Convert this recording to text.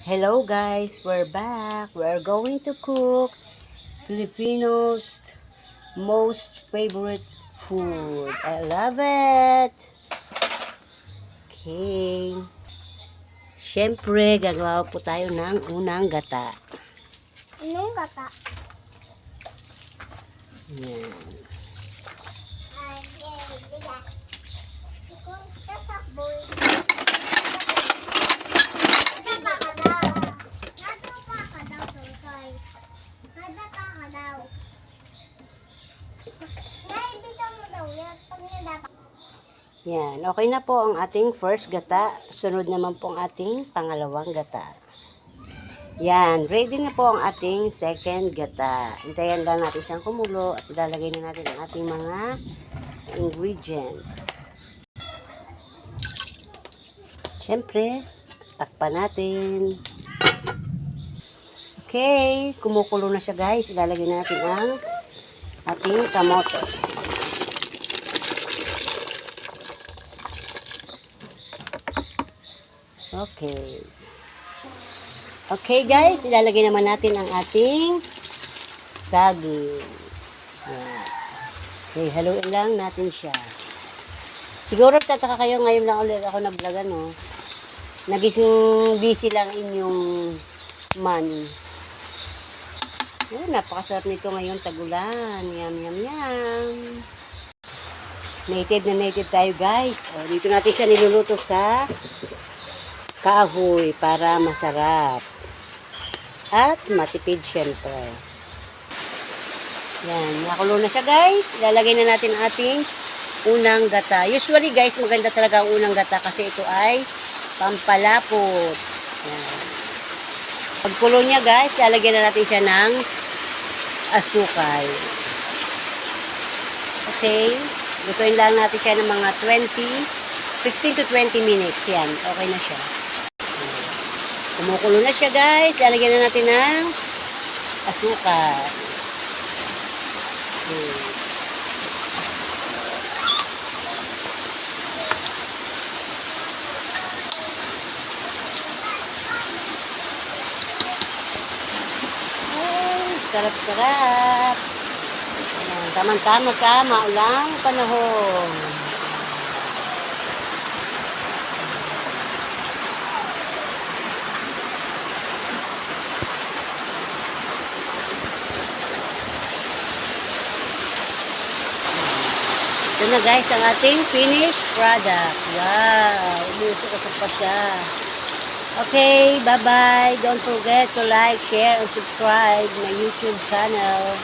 Hello guys, we're back. We're going to cook Filipinos' most favorite food. I love it. Okay. Siyempre, gagawa po tayo ng unang gata. Anong gata? Yan. Yan. Okay na po ang ating first gata. Sunod naman po ang ating pangalawang gata. Yan. Ready na po ang ating second gata. Hintayin lang natin siyang kumulo at ilalagay na natin ang ating mga ingredients. Siyempre, takpan natin. Okay, kumukulo na siya guys. Ilalagay natin ang ating kamote. Okay. Okay guys, ilalagay naman natin ang ating saging. Okay, haluin lang natin siya. Siguro tataka kayo ngayon lang ulit ako nag-vlog ano. Nagising busy lang inyong money. Napakasarap nito ngayon tagulan. Yum, yum, yum. Native na native tayo guys. Dito natin siya niluluto sa kahoy para masarap. At matipid syempre. Yan, nakulo na siya guys. Ilalagay na natin ang ating unang gata. Usually guys, maganda talaga ang unang gata kasi ito ay pampalapot. Yan. Pagkulo niya guys, lalagyan na natin siya ng asukal. Okay. Lutuin lang natin siya ng mga 15 to 20 minutes. Yan. Okay na siya. Kumukulo na siya guys. Lalagyan na natin ng asukal. Sarap-sarap. Tamang-tama sa maulang panahon. Ito na guys ang ating finished product. Wow! Umuso ko sa pagka. Okay, bye-bye. Don't forget to like, share, and subscribe my YouTube channel.